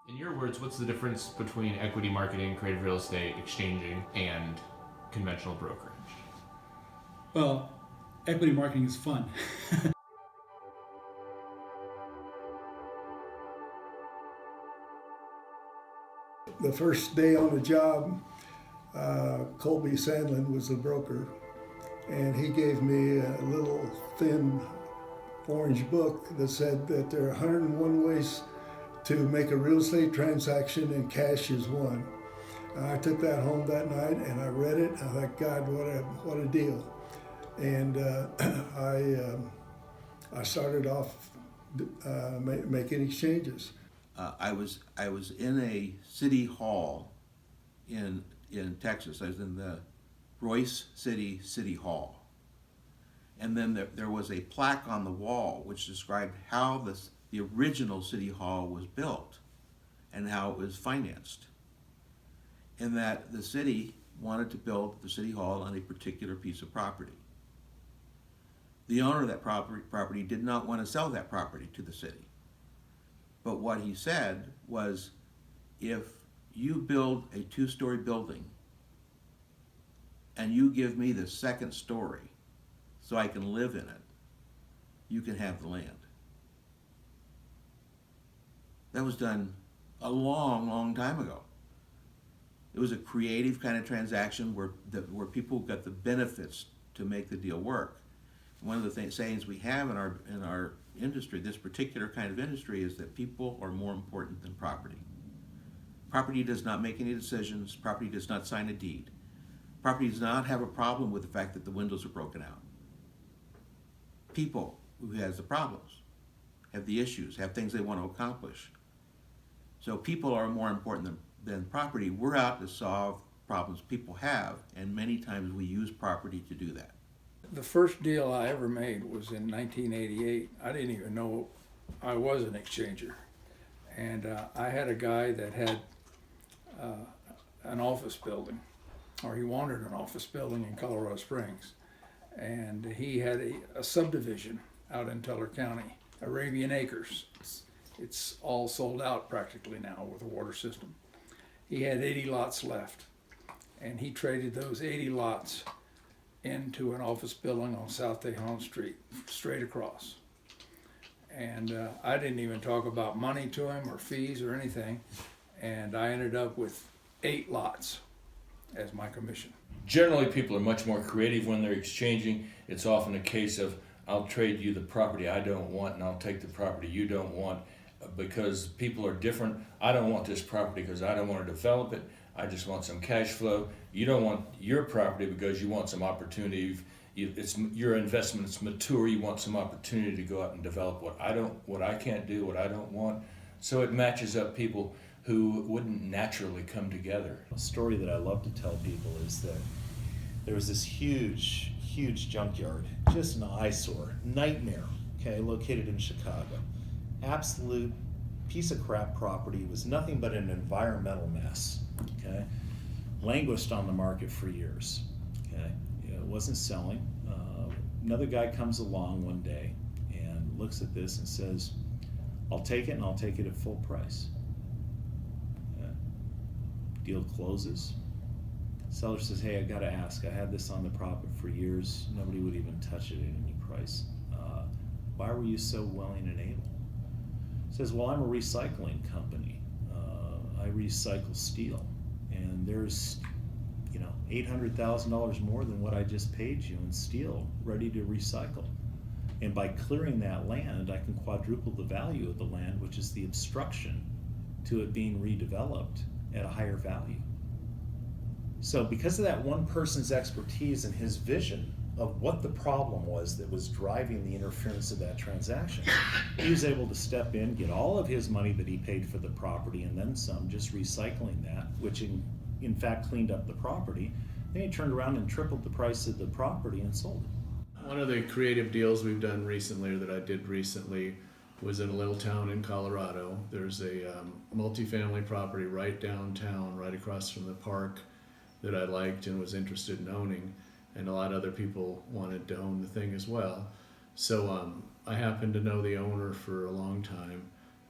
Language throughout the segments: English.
In your words, what's the difference between equity marketing, creative real estate, exchanging, and conventional brokerage? Well, equity marketing is fun. The first day on the job, Colby Sandlin was the broker, and he gave me a little thin orange book that said that there are 101 ways to make a real estate transaction, and cash is one. I took that home that night and I read it. I thought, God, what a deal! And I started off making exchanges. I was in a city hall in Texas. I was in the Royce City Hall, and then there was a plaque on the wall which described how the original city hall was built and how it was financed, and that the city wanted to build the city hall on a particular piece of property. The owner of that property did not want to sell that property to the city. But what he said was, if you build a 2-story building and you give me the second story so I can live in it, you can have the land. That was done a long, long time ago. It was a creative kind of transaction where people got the benefits to make the deal work. One of the sayings we have in our industry, this particular kind of industry, is that people are more important than property. Property does not make any decisions. Property does not sign a deed. Property does not have a problem with the fact that the windows are broken out. People who has the problems, have the issues, have things they want to accomplish. So people are more important than property. We're out to solve problems people have, and many times we use property to do that. The first deal I ever made was in 1988. I didn't even know I was an exchanger. And I had a guy that had an office building, or he wanted an office building in Colorado Springs. And he had a subdivision out in Teller County, Arabian Acres. It's all sold out practically now with a water system. He had 80 lots left, and he traded those 80 lots into an office building on South Tejon Street, straight across. And I didn't even talk about money to him or fees or anything, and I ended up with 8 lots as my commission. Generally, people are much more creative when they're exchanging. It's often a case of, I'll trade you the property I don't want, and I'll take the property you don't want, because people are different. I don't want this property because I don't want to develop it. I just want some cash flow. You don't want your property because you want some opportunity. It's your investment. It's mature. You want some opportunity to go out and develop what I can't do, what I don't want. So it matches up people who wouldn't naturally come together. A story that I love to tell people is that there was this huge junkyard, just an eyesore, nightmare. Okay, located in Chicago. Absolute piece of crap property. It was nothing but an environmental mess. Okay, languished on the market for years. Okay, it wasn't selling. Another guy comes along one day and looks at this and says, "I'll take it, and I'll take it at full price." Deal closes. Seller says, "Hey, I got to ask. I had this on the property for years. Nobody would even touch it at any price. Why were you so willing and able?" Says, "Well, I'm a recycling company. I recycle steel, and there's, $800,000 more than what I just paid you in steel, ready to recycle. And by clearing that land, I can quadruple the value of the land, which is the obstruction to it being redeveloped at a higher value." So because of that one person's expertise and his vision of what the problem was that was driving the interference of that transaction, he was able to step in, get all of his money that he paid for the property and then some, just recycling that, which in fact cleaned up the property. Then he turned around and tripled the price of the property and sold it. One of the creative deals we've done recently, or that I did recently, was in a little town in Colorado. There's a multifamily property right downtown, right across from the park, that I liked and was interested in owning, and a lot of other people wanted to own the thing as well. So I happened to know the owner for a long time,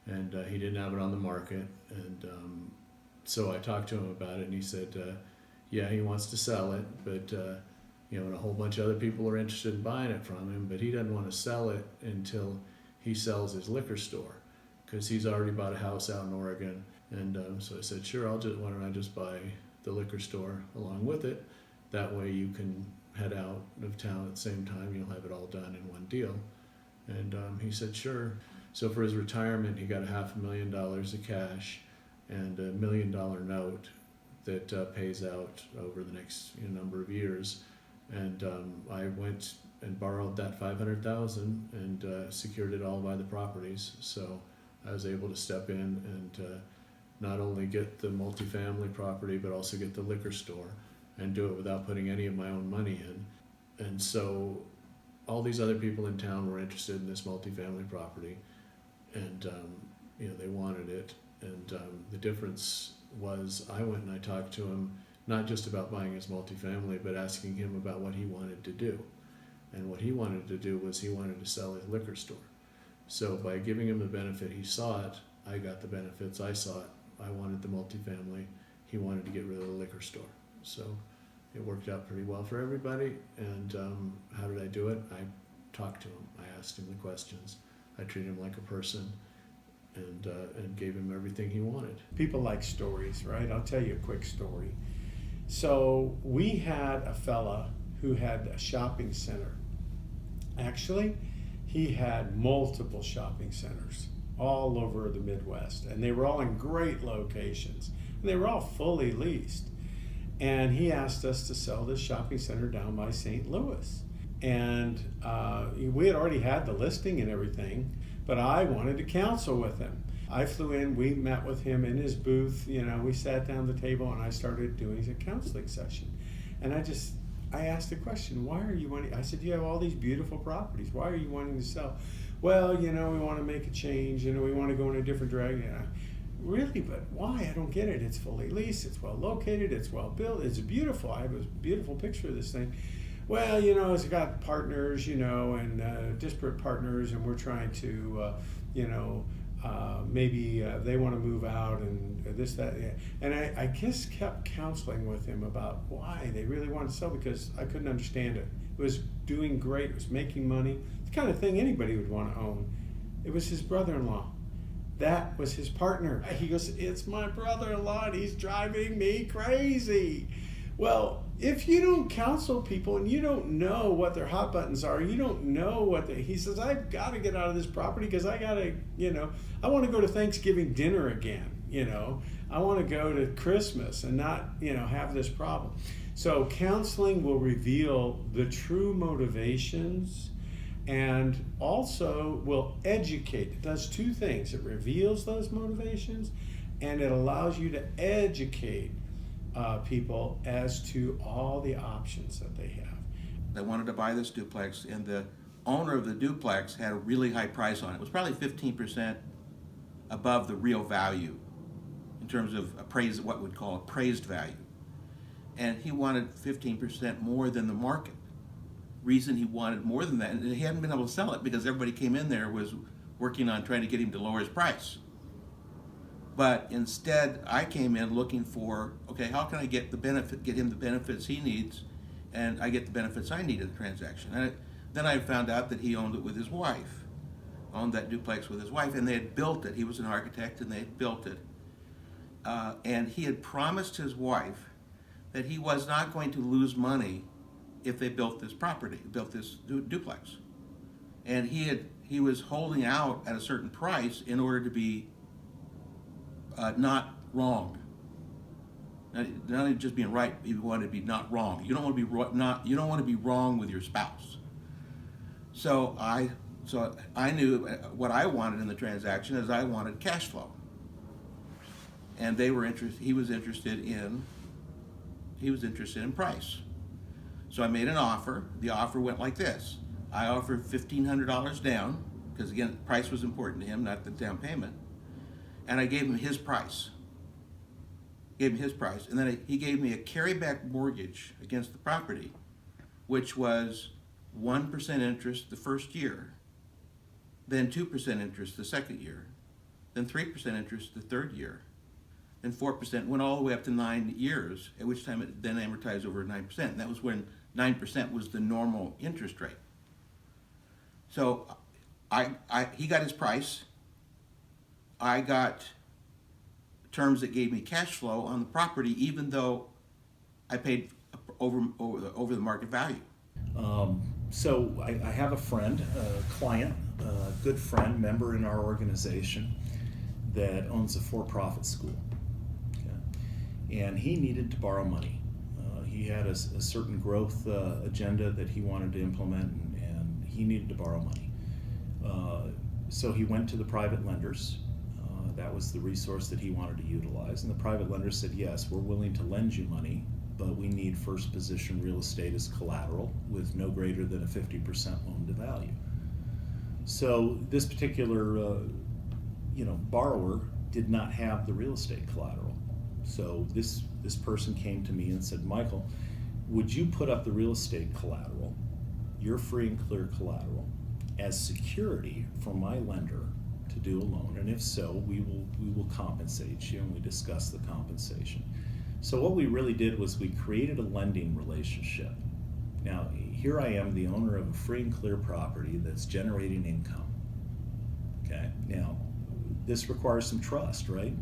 and he didn't have it on the market. And so I talked to him about it, and he said, yeah, he wants to sell it, but and a whole bunch of other people are interested in buying it from him, but he doesn't want to sell it until he sells his liquor store, because he's already bought a house out in Oregon. And so I said, sure, why don't I just buy the liquor store along with it? That way you can head out of town at the same time. You'll have it all done in one deal. And he said, sure. So for his retirement, he got $500,000 of cash and $1 million note that pays out over the next number of years. And I went and borrowed that $500,000 and secured it all by the properties. So I was able to step in and not only get the multifamily property, but also get the liquor store, and do it without putting any of my own money in. And so all these other people in town were interested in this multifamily property, and they wanted it. And the difference was I went and I talked to him, not just about buying his multifamily, but asking him about what he wanted to do. And what he wanted to do was he wanted to sell his liquor store. So by giving him the benefit he sought, I got the benefits I sought. I wanted the multifamily. He wanted to get rid of the liquor store. So it worked out pretty well for everybody. And how did I do it? I talked to him. I asked him the questions. I treated him like a person, and gave him everything he wanted. People like stories, right? I'll tell you a quick story. So we had a fella who had a shopping center. Actually, he had multiple shopping centers all over the Midwest, and they were all in great locations. And they were all fully leased. And he asked us to sell this shopping center down by St. Louis. And we had already had the listing and everything, but I wanted to counsel with him. I flew in, we met with him in his booth, we sat down at the table, and I started doing a counseling session. And I asked the question, why are you wanting, I said, you have all these beautiful properties, why are you wanting to sell? Well, we want to make a change, we want to go in a different direction. Really, but why? I don't get it. It's fully leased, it's well located, it's well built, it's beautiful. I have a beautiful picture of this thing. Well, it's got partners, and disparate partners, and we're trying to, maybe they want to move out and this, that, yeah. And I just kept counseling with him about why they really wanted to sell, because I couldn't understand it. It was doing great, it was making money, the kind of thing anybody would want to own. It was his brother-in-law. That was his partner. He goes, it's my brother-in-law and he's driving me crazy. Well, if you don't counsel people and you don't know what their hot buttons are, you don't know he says, I've got to get out of this property because I got to, I want to go to Thanksgiving dinner again, I want to go to Christmas and not, have this problem. So counseling will reveal the true motivations, and also will educate. It does two things. It reveals those motivations, and it allows you to educate people as to all the options that they have. They wanted to buy this duplex, and the owner of the duplex had a really high price on it. It was probably 15% above the real value in terms of what we'd call appraised value. And he wanted 15% more than the market. Reason he wanted more than that, and he hadn't been able to sell it because everybody came in there was working on trying to get him to lower his price. But instead, I came in looking for, okay, how can I get him the benefits he needs, and I get the benefits I need in the transaction. And then I found out that he owned it with his wife, owned that duplex with his wife, and they had built it. He was an architect, and they had built it. And he had promised his wife that he was not going to lose money if they built this property, built this duplex. And he was holding out at a certain price in order to be not wrong. Not only just being right, you want to be not wrong. You don't want to be you don't want to be wrong with your spouse. So I knew what I wanted in the transaction is I wanted cash flow. And they were interested. He was interested in price. So I made an offer. The offer went like this. I offered $1,500 down, because again, price was important to him, not the down payment. And I gave him his price. And then he gave me a carryback mortgage against the property, which was 1% interest the first year, then 2% interest the second year, then 3% interest the third year, then 4%, went all the way up to 9 years, at which time it then amortized over 9%. And that was when 9% was the normal interest rate. So he got his price. I got terms that gave me cash flow on the property, even though I paid over the market value. So I have a friend, a client, a good friend, member in our organization that owns a for-profit school. Okay? And he needed to borrow money. He had a certain growth agenda that he wanted to implement, and he needed to borrow money. So he went to the private lenders. That was the resource that he wanted to utilize. And the private lenders said, yes, we're willing to lend you money, but we need first position real estate as collateral with no greater than a 50% loan to value. So this particular borrower did not have the real estate collateral. So this person came to me and said, Michael, would you put up the real estate collateral, your free and clear collateral, as security for my lender to do a loan? And if so, we will compensate you, and we discuss the compensation. So what we really did was we created a lending relationship. Now, here I am, the owner of a free and clear property that's generating income. Okay, now this requires some trust, right?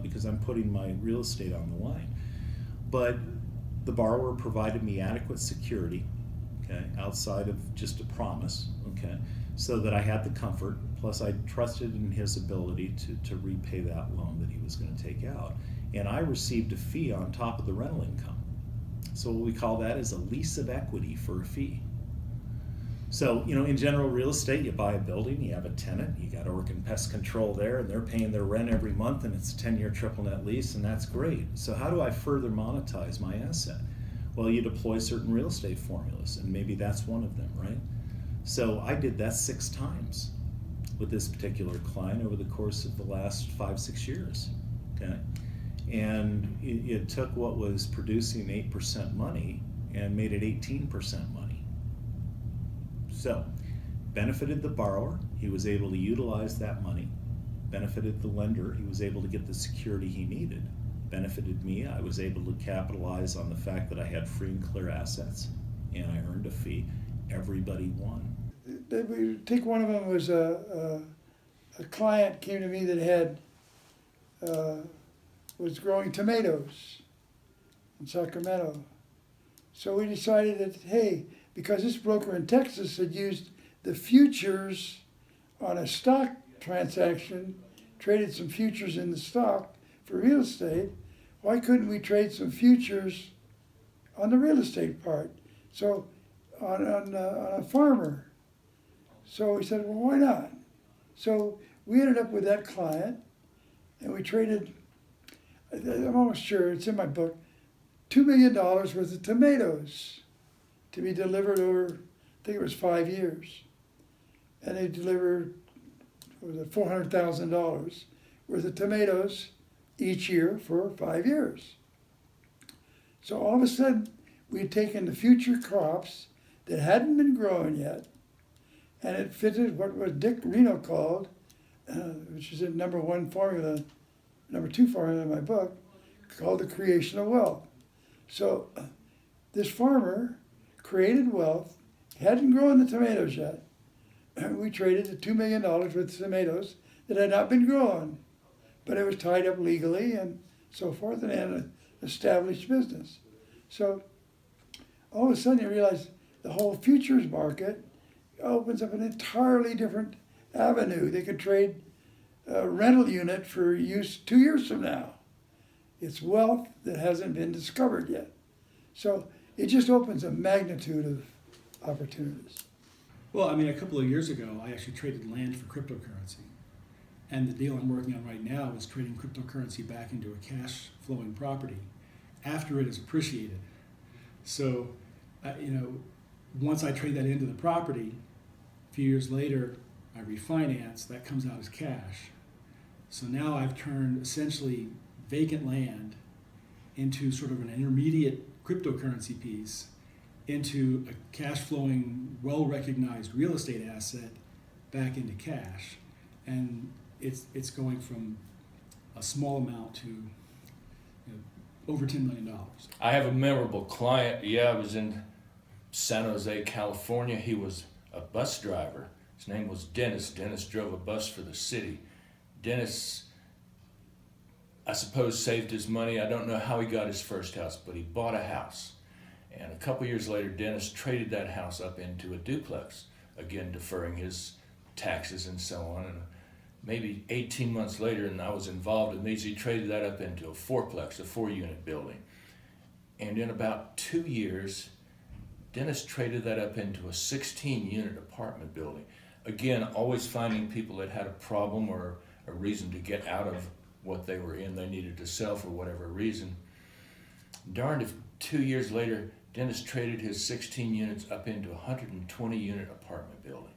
Because I'm putting my real estate on the line. But the borrower provided me adequate security, okay, outside of just a promise, okay, so that I had the comfort, plus I trusted in his ability to repay that loan that he was going to take out. And I received a fee on top of the rental income. So what we call that is a lease of equity for a fee. So, in general real estate, you buy a building, you have a tenant, you got Oregon Pest Control there, and they're paying their rent every month, and it's a 10-year triple net lease, and that's great. So how do I further monetize my asset? Well, you deploy certain real estate formulas, and maybe that's one of them, right? So I did that 6 times with this particular client over the course of the last 5-6 years, okay? And it took what was producing 8% money and made it 18% money. So, benefited the borrower, he was able to utilize that money. Benefited the lender, he was able to get the security he needed. Benefited me, I was able to capitalize on the fact that I had free and clear assets, and I earned a fee. Everybody won. Take one of them was a client came to me that had was growing tomatoes in Sacramento. So we decided that, hey, because this broker in Texas had used the futures on a stock transaction, traded some futures in the stock for real estate, why couldn't we trade some futures on the real estate part? So on a farmer. So we said, well, why not? So we ended up with that client, and we traded, I'm almost sure, it's in my book, $2 million worth of tomatoes to be delivered over, I think it was 5 years. And they delivered, what was it, $400,000 worth of tomatoes each year for 5 years. So all of a sudden, we had taken the future crops that hadn't been grown yet, and it fitted what was Dick Reno called, which is a number 2 formula in my book, called the creation of wealth. So this farmer created wealth, hadn't grown the tomatoes yet. We traded the $2 million worth of tomatoes that had not been grown, but it was tied up legally and so forth, and had an established business. So all of a sudden you realize the whole futures market opens up an entirely different avenue. They could trade a rental unit for use 2 years from now. It's wealth that hasn't been discovered yet. So it just opens a magnitude of opportunities. Well, I mean, a couple of years ago, I actually traded land for cryptocurrency. And the deal I'm working on right now is trading cryptocurrency back into a cash flowing property after it is appreciated. So, once I trade that into the property, a few years later, I refinance, that comes out as cash. So now I've turned essentially vacant land into sort of an intermediate cryptocurrency piece into a cash flowing, well recognized real estate asset back into cash. And it's going from a small amount to over $10 million. I have a memorable client. I was in San Jose, California. He was a bus driver. His name was Dennis. Dennis drove a bus for the city. Dennis, I suppose, saved his money. I don't know how he got his first house, but he bought a house. And a couple years later, Dennis traded that house up into a duplex, again deferring his taxes and so on. And maybe 18 months later, and I was involved in these, he traded that up into a fourplex, a 4-unit building. And in about 2 years, Dennis traded that up into a 16-unit apartment building. Again, always finding people that had a problem or a reason to get out of what they were in, they needed to sell for whatever reason. Darned if 2 years later, Dennis traded his 16 units up into a 120-unit apartment building.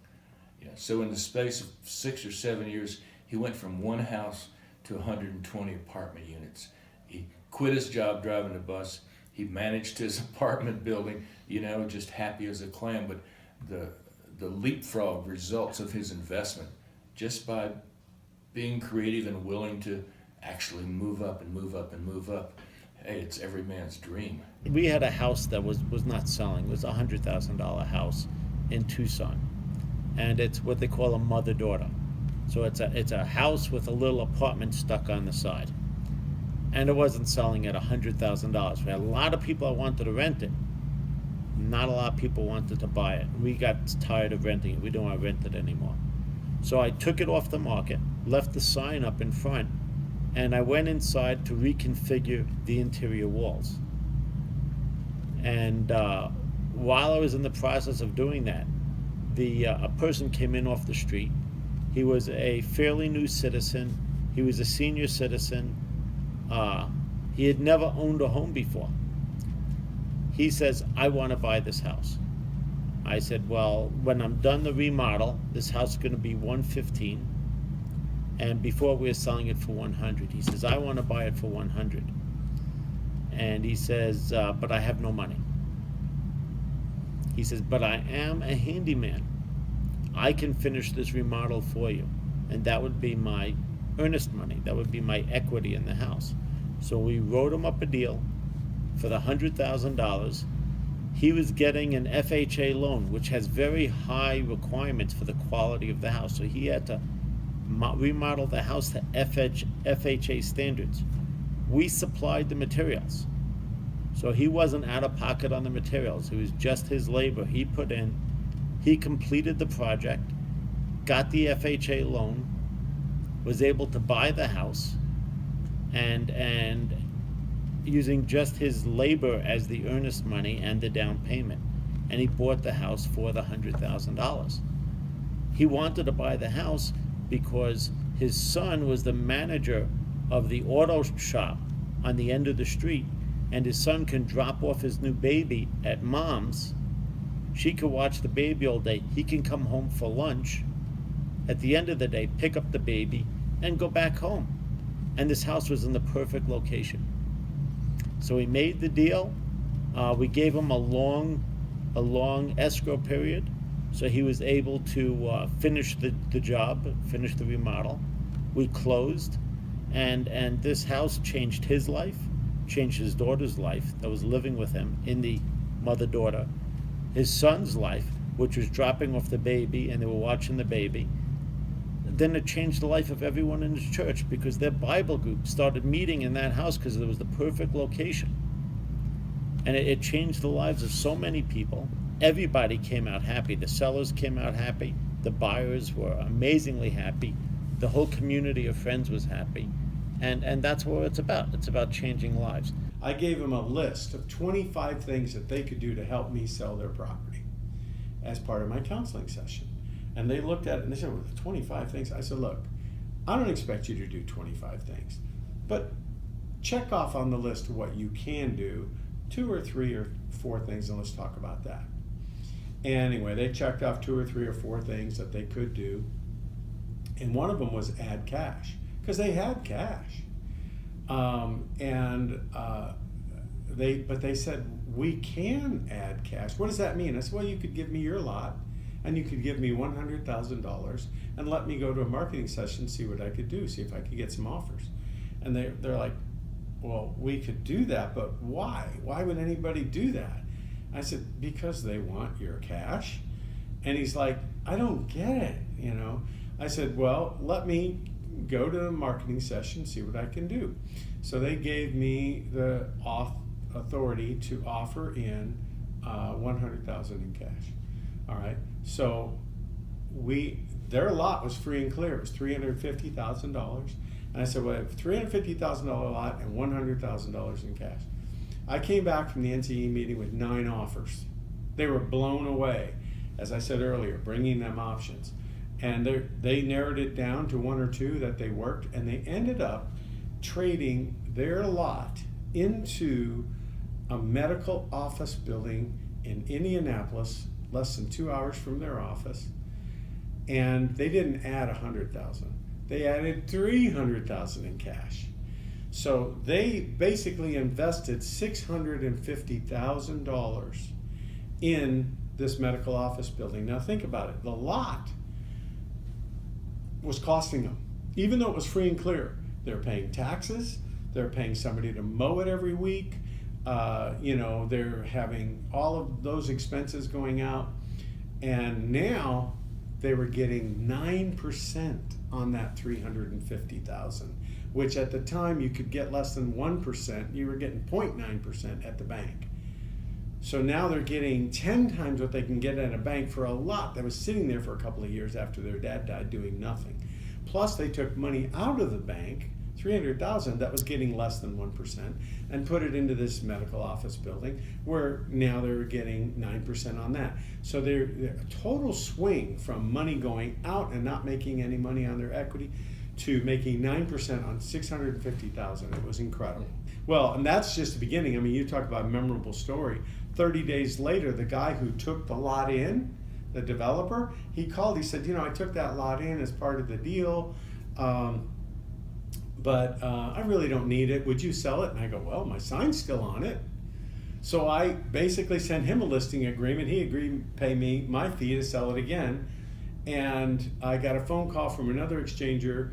So in the space of 6 or 7 years, he went from one house to 120 apartment units. He quit his job driving the bus. He managed his apartment building, just happy as a clam. But the leapfrog results of his investment, just by being creative and willing to actually move up and move up and move up. Hey, it's every man's dream. We had a house that was not selling. It was a $100,000 house in Tucson. And it's what they call a mother-daughter. So it's a house with a little apartment stuck on the side. And it wasn't selling at $100,000. We had a lot of people that wanted to rent it. Not a lot of people wanted to buy it. We got tired of renting it. We don't want to rent it anymore. So I took it off the market, left the sign up in front, and I went inside to reconfigure the interior walls. And while I was in the process of doing that, a person came in off the street. He was a fairly new citizen. He was a senior citizen. He had never owned a home before. He says, I want to buy this house. I said, well, when I'm done the remodel, this house is going to be $115. And before we were selling it for $100. He says, I want to buy it for $100. And he says, but I have no money. He says, but I am a handyman. I can finish this remodel for you. And that would be my earnest money. That would be my equity in the house. So we wrote him up a deal for the $100,000. He was getting an FHA loan, which has very high requirements for the quality of the house. So he had to remodel the house to FHA standards. We supplied the materials. So he wasn't out of pocket on the materials. It was just his labor he put in. He completed the project, got the FHA loan, was able to buy the house, and using just his labor as the earnest money and the down payment. And he bought the house for the $100,000. He wanted to buy the house because his son was the manager of the auto shop on the end of the street, and his son can drop off his new baby at mom's. She can watch the baby all day. He can come home for lunch. At the end of the day, pick up the baby and go back home. And this house was in the perfect location. So we made the deal. We gave him a long escrow period, so he was able to finish the job, finish the remodel. We closed, and this house changed his life, changed his daughter's life that was living with him in the mother-daughter, his son's life, which was dropping off the baby, and they were watching the baby. Then it changed the life of everyone in his church, because their Bible group started meeting in that house because it was the perfect location. And it changed the lives of so many people. Everybody came out happy. The sellers came out happy. The buyers were amazingly happy. The whole community of friends was happy. And that's what it's about. It's about changing lives. I gave them a list of 25 things that they could do to help me sell their property as part of my counseling session. And they looked at it and they said, well, 25 things. I said, look, I don't expect you to do 25 things, but check off on the list what you can do, 2 or 3 or 4 things, and let's talk about that. Anyway, they checked off 2 or 3 or 4 things that they could do. And one of them was add cash, because they had cash. They said, we can add cash. What does that mean? I said, well, you could give me your lot and you could give me $100,000 and let me go to a marketing session, see what I could do, see if I could get some offers. And they're like, well, we could do that, but why? Why would anybody do that? I said, because they want your cash. And he's like, I don't get it, you know. I said, well, let me go to a marketing session, see what I can do. So they gave me the authority to offer in $100,000 in cash. All right. So their lot was free and clear. It was $350,000. And I said, well, I have $350,000 lot and $100,000 in cash. I came back from the NCE meeting with 9 offers. They were blown away, as I said earlier, bringing them options. And they narrowed it down to 1 or 2 that they worked, and they ended up trading their lot into a medical office building in Indianapolis, less than 2 hours from their office. And they didn't add $100,000. They added $300,000 in cash. So they basically invested $650,000 in this medical office building. Now think about it. The lot was costing them, even though it was free and clear. They're paying taxes. They're paying somebody to mow it every week. They're having all of those expenses going out. And now they were getting 9% on that $350,000, which at the time you could get less than 1%. You were getting 0.9% at the bank. So now they're getting 10 times what they can get at a bank for a lot that was sitting there for a couple of years after their dad died doing nothing. Plus they took money out of the bank, $300,000 that was getting less than 1%, and put it into this medical office building where now they're getting 9% on that. So they're a total swing from money going out and not making any money on their equity to making 9% on $650,000. It was incredible. Well, and that's just the beginning. I mean, you talk about a memorable story. 30 days later, the guy who took the lot in, the developer, he called, he said, I took that lot in as part of the deal, but I really don't need it. Would you sell it? And I go, well, my sign's still on it. So I basically sent him a listing agreement. He agreed to pay me my fee to sell it again. And I got a phone call from another exchanger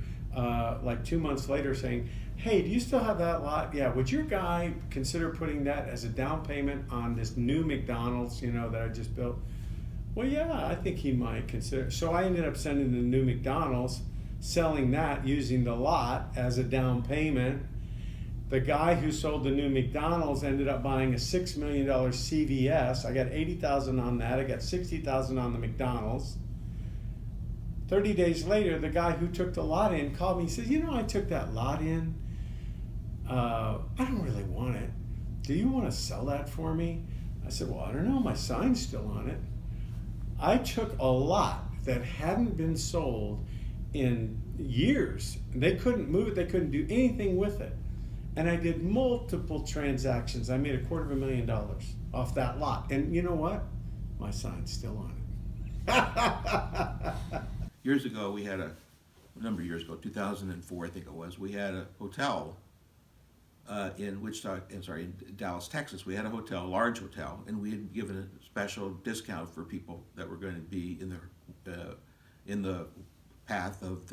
like 2 months later saying, hey, do you still have that lot? Yeah, would your guy consider putting that as a down payment on this new McDonald's, that I just built? Well, yeah, I think he might consider. So I ended up sending the new McDonald's, selling that, using the lot as a down payment. The guy who sold the new McDonald's ended up buying a $6 million CVS. I got $80,000 on that. I got $60,000 on the McDonald's. 30 days later, the guy who took the lot in called me. He says, I took that lot in. I don't really want it. Do you want to sell that for me? I said, well, I don't know. My sign's still on it. I took a lot that hadn't been sold in years. They couldn't move it. They couldn't do anything with it. And I did multiple transactions. I made $250,000 off that lot. And you know what? My sign's still on it. Years ago, we had a number of years ago, 2004, I think it was, we had a hotel in Dallas, Texas. We had a hotel, a large hotel, and we had given a special discount for people that were going to be in the path of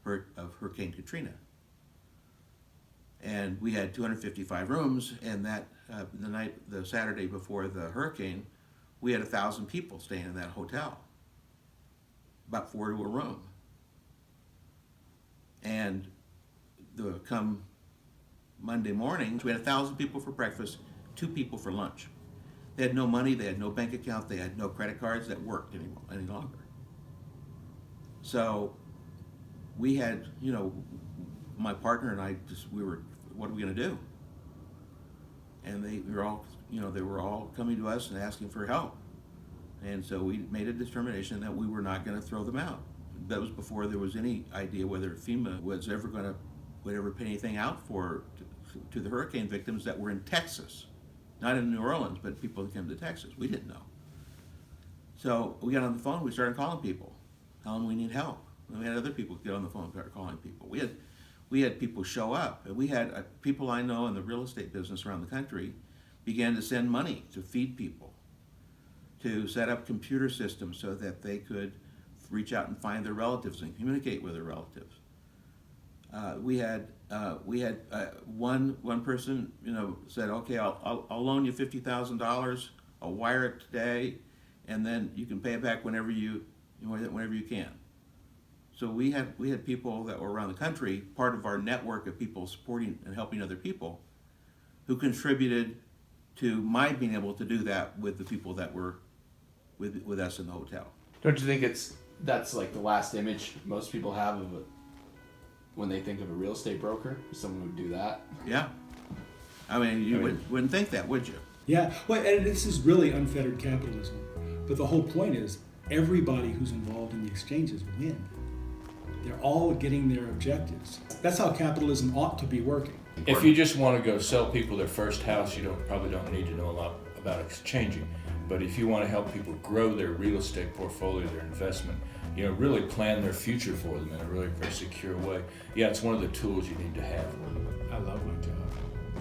Hurricane Katrina. And we had 255 rooms, and the Saturday before the hurricane, we had 1,000 people staying in that hotel, about 4 to a room. And come Monday mornings, we had 1,000 people for breakfast, 2 people for lunch. They had no money, they had no bank account, they had no credit cards that worked any longer. So we had, my partner and I what are we going to do? And they were all coming to us and asking for help. And so we made a determination that we were not going to throw them out. That was before there was any idea whether FEMA would ever pay anything out to the hurricane victims that were in Texas, not in New Orleans, but people that came to Texas. We didn't know. So we got on the phone. We started calling people, telling them we need help. And we had other people get on the phone and start calling people. We had people show up. And we had people I know in the real estate business around the country began to send money to feed people. to set up computer systems so that they could reach out and find their relatives and communicate with their relatives. We had one person, said, okay, I'll loan you $50,000. I'll wire it today, and then you can pay it back whenever you can. So we had people that were around the country, part of our network of people supporting and helping other people, who contributed to my being able to do that with the people that were with us in the hotel. Don't you think that's like the last image most people have of it when they think of a real estate broker? Someone would do that. Yeah. I mean, you wouldn't think that, would you? Yeah, well, and this is really unfettered capitalism. But the whole point is everybody who's involved in the exchanges win. They're all getting their objectives. That's how capitalism ought to be working. If you just want to go sell people their first house, you probably don't need to know a lot about exchanging. But if you want to help people grow their real estate portfolio, their investment, really plan their future for them in a really very secure way, yeah, it's one of the tools you need to have. I love my job.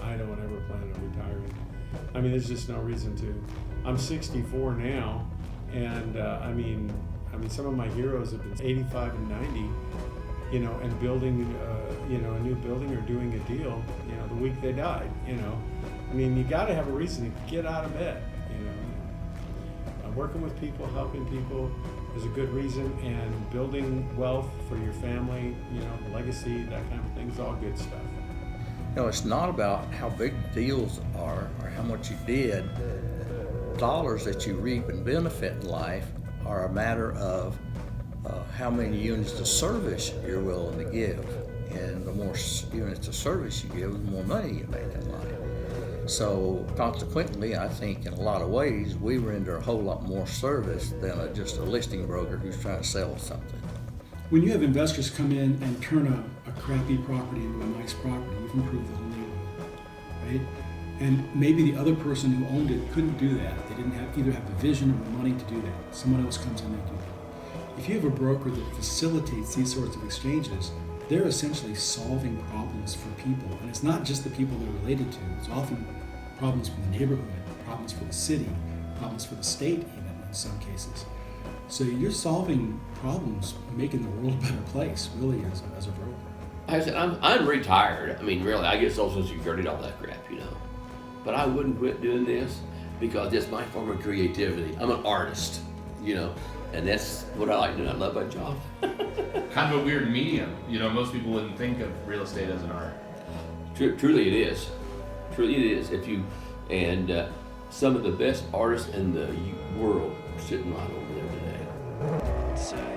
I don't ever plan on retiring. I mean, there's just no reason to. I'm 64 now, and I mean, some of my heroes have been 85 and 90, and building, a new building or doing a deal, the week they died, I mean, you got to have a reason to get out of bed, Working with people, helping people is a good reason, and building wealth for your family, legacy, that kind of thing is all good stuff. It's not about how big deals are or how much you did. Dollars that you reap and benefit in life are a matter of how many units of service you're willing to give. And the more units of service you give, the more money you make in life. So consequently, I think in a lot of ways, we render a whole lot more service than just a listing broker who's trying to sell something. When you have investors come in and turn a crappy property into a nice property, you've improved the whole neighborhood, right? And maybe the other person who owned it couldn't do that. They didn't either have the vision or the money to do that. Someone else comes in and they do that. If you have a broker that facilitates these sorts of exchanges, they're essentially solving problems for people. And it's not just the people they're related to. It's often problems for the neighborhood, problems for the city, problems for the state even in some cases. So you're solving problems, making the world a better place, really, as a broker. I said, I'm retired. I mean, really, I get Social Security and all that crap, But I wouldn't quit doing this because it's my form of creativity. I'm an artist, and that's what I like doing. I love my job. Kind of a weird medium. Most people wouldn't think of real estate as an art. Truly it is. Truly it is. Some of the best artists in the world are sitting right over there today.